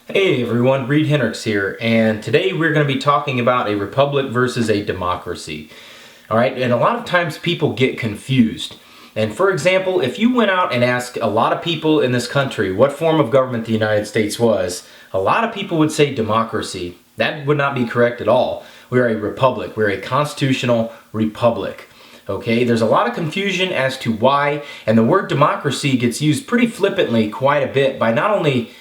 Hey everyone, Reid Henrichs here, and today we're going to be talking about a republic versus a democracy. Alright, and a lot of times people get confused. And for example, if you went out and asked a lot of people in this country what form of government the United States was, a lot of people would say democracy. That would not be correct at all. We're a republic. We're a constitutional republic. Okay, there's a lot of confusion as to why, and the word democracy gets used pretty flippantly quite a bit by not only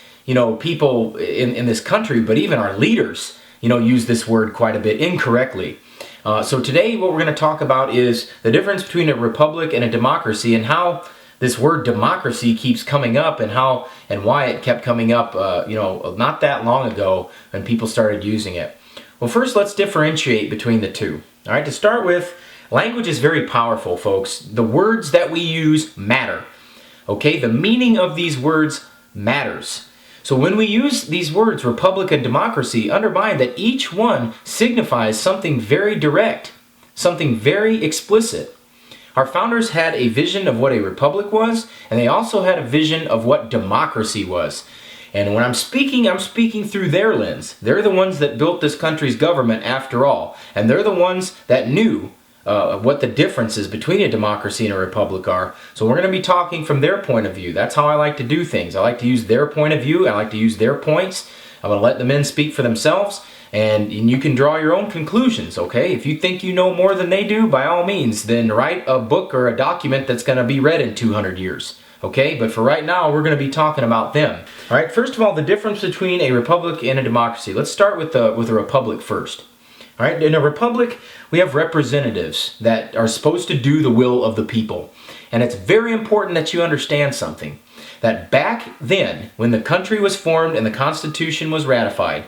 people in this country, but even our leaders, use this word quite a bit incorrectly. So today what we're going to talk about is the difference between a republic and a democracy and how this word democracy keeps coming up and how and why it kept coming up, not that long ago when people started using it. Well, first let's differentiate between the two. All right, to start with, language is very powerful, folks. The words that we use matter. Okay, the meaning of these words matters. So when we use these words, republic and democracy, underline that each one signifies something very direct, something very explicit. Our founders had a vision of what a republic was, and they also had a vision of what democracy was. And when I'm speaking through their lens. They're the ones that built this country's government after all, and they're the ones that knew what the differences between a democracy and a republic are. So we're going to be talking from their point of view. That's how I like to do things. I like to use their point of view. I like to use their points. I'm going to let the men speak for themselves, and you can draw your own conclusions, okay? If you think you know more than they do, by all means, then write a book or a document that's going to be read in 200 years. Okay, but for right now, we're going to be talking about them. All right, first of all, the difference between a republic and a democracy. Let's start with a republic first. All right, in a republic, we have representatives that are supposed to do the will of the people. And it's very important that you understand something. That back then, when the country was formed and the Constitution was ratified,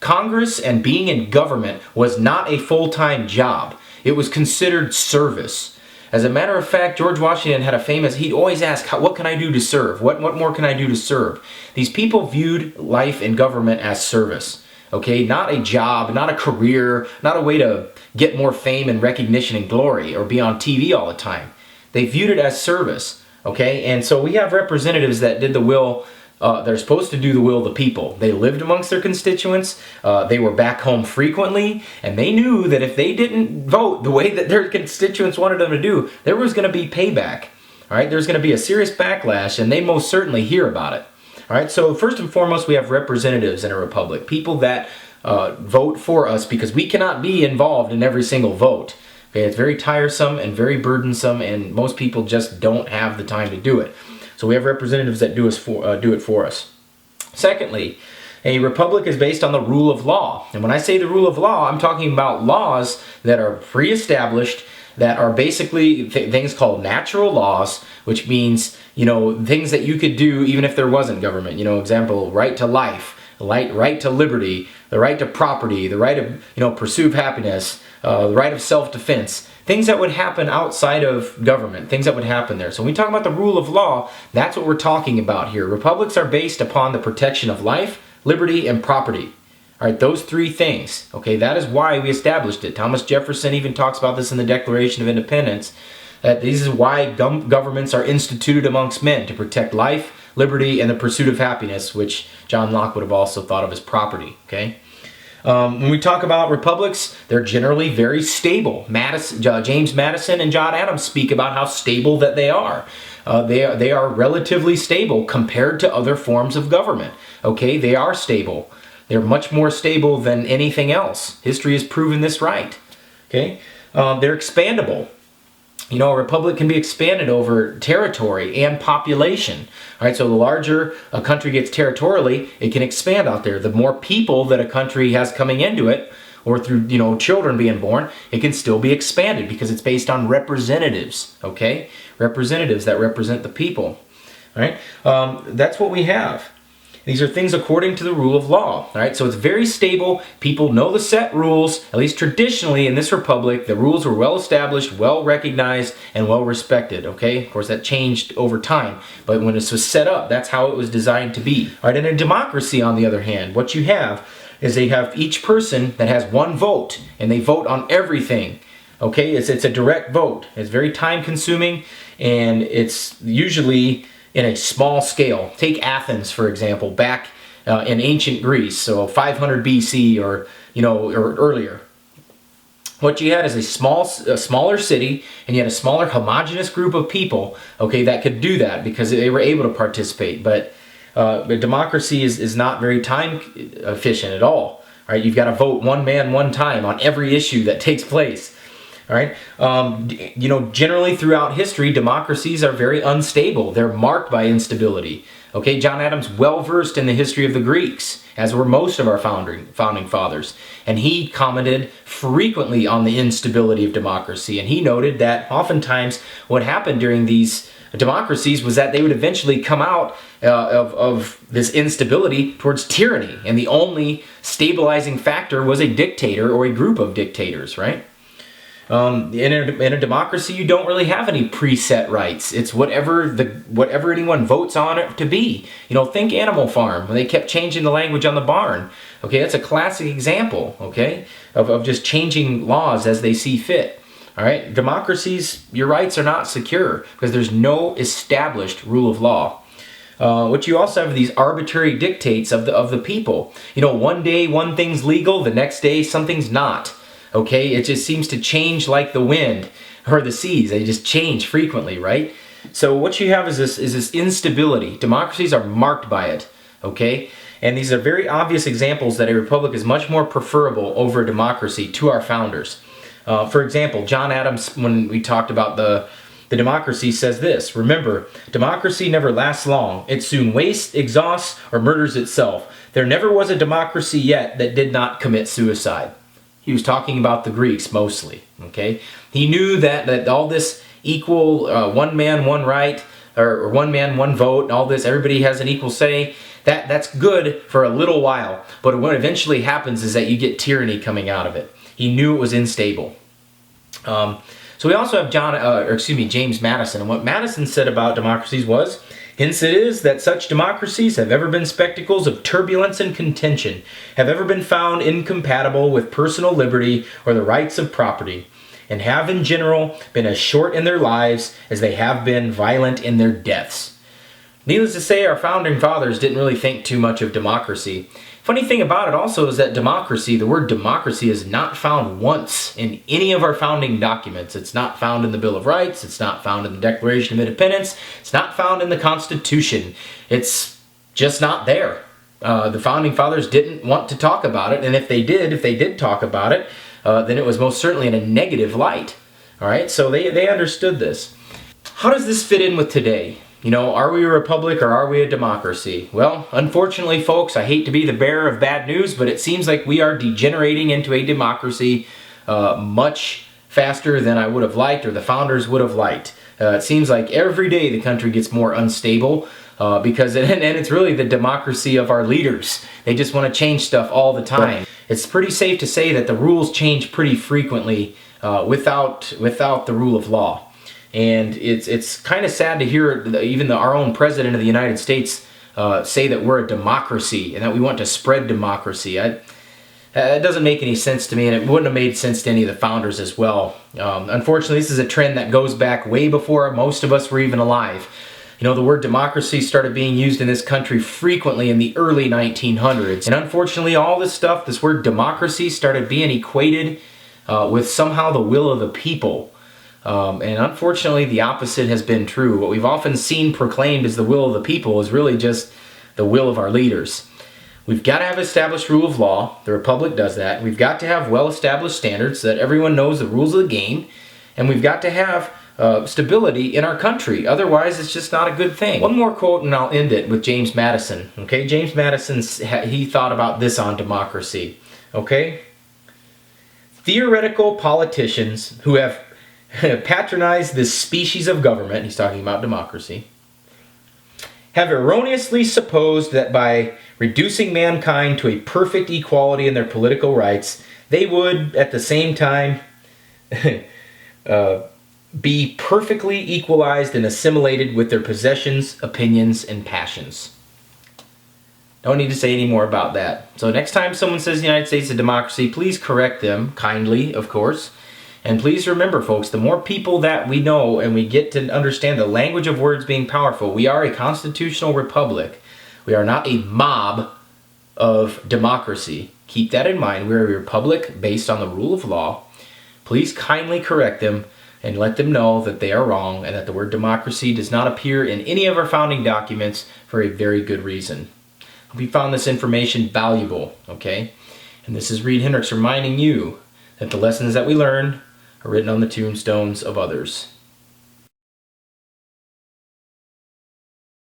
Congress and being in government was not a full-time job. It was considered service. As a matter of fact, George Washington had he'd always ask, what can I do to serve? What more can I do to serve? These people viewed life in government as service. Okay, not a job, not a career, not a way to get more fame and recognition and glory or be on TV all the time. They viewed it as service. Okay, and so we have representatives that did the will. They're supposed to do the will of the people. They lived amongst their constituents. They were back home frequently, and they knew that if they didn't vote the way that their constituents wanted them to do, there was going to be payback. All right, there's going to be a serious backlash, and they most certainly hear about it. All right, so first and foremost, we have representatives in a republic, people that vote for us because we cannot be involved in every single vote. Okay, it's very tiresome and very burdensome, and most people just don't have the time to do it. So we have representatives that do it for us. Secondly, a republic is based on the rule of law. And when I say the rule of law, I'm talking about laws that are pre-established, that are basically things called natural laws, which means, things that you could do even if there wasn't government. Example, right to life, right to liberty, the right to property, the right of, pursuit of happiness, the right of self-defense. Things that would happen outside of government, things that would happen there. So when we talk about the rule of law, that's what we're talking about here. Republics are based upon the protection of life, liberty, and property. All right, those three things. Okay, that is why we established it. Thomas Jefferson even talks about this in the Declaration of Independence, that this is why governments are instituted amongst men, to protect life, liberty, and the pursuit of happiness, which John Locke would have also thought of as property. Okay. When we talk about republics, they're generally very stable. James Madison and John Adams speak about how stable that they are. They are relatively stable compared to other forms of government. Okay, they are stable. They're much more stable than anything else. History has proven this right. Okay, they're expandable. A republic can be expanded over territory and population. All right, so the larger a country gets territorially, it can expand out there. The more people that a country has coming into it, or through, children being born, it can still be expanded because it's based on representatives, okay? Representatives that represent the people, all right? That's what we have. These are things according to the rule of law, all right? So it's very stable. People know the set rules, at least traditionally in this republic. The rules were well established, well recognized, and well respected, okay? Of course, that changed over time, but when this was set up, that's how it was designed to be. All right, in a democracy, on the other hand, what you have is they have each person that has one vote, and they vote on everything, okay? It's a direct vote. It's very time-consuming, and it's usually in a small scale. Take Athens, for example, back in ancient Greece, so 500 BC or or earlier. What you had is a smaller city, and you had a smaller homogenous group of people, okay, that could do that because they were able to participate. But democracy is not very time efficient at all. Right? You've got to vote one man, one time on every issue that takes place. All right. Generally throughout history, democracies are very unstable. They're marked by instability. Okay, John Adams well versed in the history of the Greeks, as were most of our founding fathers, and he commented frequently on the instability of democracy. And he noted that oftentimes what happened during these democracies was that they would eventually come out of this instability towards tyranny, and the only stabilizing factor was a dictator or a group of dictators, right? In a democracy, you don't really have any preset rights. It's whatever anyone votes on it to be. Think Animal Farm, when they kept changing the language on the barn. Okay, that's a classic example, okay, of just changing laws as they see fit. All right, democracies, your rights are not secure because there's no established rule of law. What you also have are these arbitrary dictates of the people. One day one thing's legal, the next day something's not. Okay, it just seems to change like the wind or the seas. They just change frequently, right? So what you have is this instability. Democracies are marked by it, okay? And these are very obvious examples that a republic is much more preferable over a democracy to our founders. For example, John Adams, when we talked about the democracy, says this: remember, democracy never lasts long. It soon wastes, exhausts, or murders itself. There never was a democracy yet that did not commit suicide. He was talking about the Greeks mostly, okay? He knew that all this equal one man, one right, or one man, one vote, and all this, everybody has an equal say, that's good for a little while. But what eventually happens is that you get tyranny coming out of it. He knew it was unstable. So we also have James Madison, and what Madison said about democracies was, hence it is that such democracies have ever been spectacles of turbulence and contention, have ever been found incompatible with personal liberty or the rights of property, and have in general been as short in their lives as they have been violent in their deaths. Needless to say, our founding fathers didn't really think too much of democracy. Funny thing about it also is that democracy, the word democracy, is not found once in any of our founding documents. It's not found in the Bill of Rights. It's not found in the Declaration of Independence. It's not found in the Constitution. It's just not there. The founding fathers didn't want to talk about it, and if they did talk about it, then it was most certainly in a negative light. All right, so they understood this. How does this fit in with today? Are we a republic or are we a democracy? Well, unfortunately, folks, I hate to be the bearer of bad news, but it seems like we are degenerating into a democracy much faster than I would have liked or the founders would have liked. It seems like every day the country gets more unstable because it's really the democracy of our leaders. They just want to change stuff all the time. It's pretty safe to say that the rules change pretty frequently without the rule of law. And it's kind of sad to hear even our own president of the United States say that we're a democracy and that we want to spread democracy. It doesn't make any sense to me, and it wouldn't have made sense to any of the founders as well. Unfortunately, this is a trend that goes back way before most of us were even alive. The word democracy started being used in this country frequently in the early 1900s. And unfortunately, all this stuff, this word democracy, started being equated with somehow the will of the people. And unfortunately, the opposite has been true. What we've often seen proclaimed as the will of the people is really just the will of our leaders. We've got to have established rule of law. The Republic does that. We've got to have well-established standards so that everyone knows the rules of the game. And we've got to have stability in our country. Otherwise, it's just not a good thing. One more quote and I'll end it with James Madison. Okay, James Madison, he thought about this on democracy. Okay? Theoretical politicians who have patronized this species of government, he's talking about democracy, have erroneously supposed that by reducing mankind to a perfect equality in their political rights, they would, at the same time, be perfectly equalized and assimilated with their possessions, opinions, and passions. Don't need to say any more about that. So next time someone says the United States is a democracy, please correct them, kindly, of course. And please remember, folks, the more people that we know and we get to understand the language of words being powerful, we are a constitutional republic. We are not a mob of democracy. Keep that in mind. We're a republic based on the rule of law. Please kindly correct them and let them know that they are wrong and that the word democracy does not appear in any of our founding documents for a very good reason. Hope you found this information valuable, okay? And this is Reid Henrichs reminding you that the lessons that we learn are written on the tombstones of others.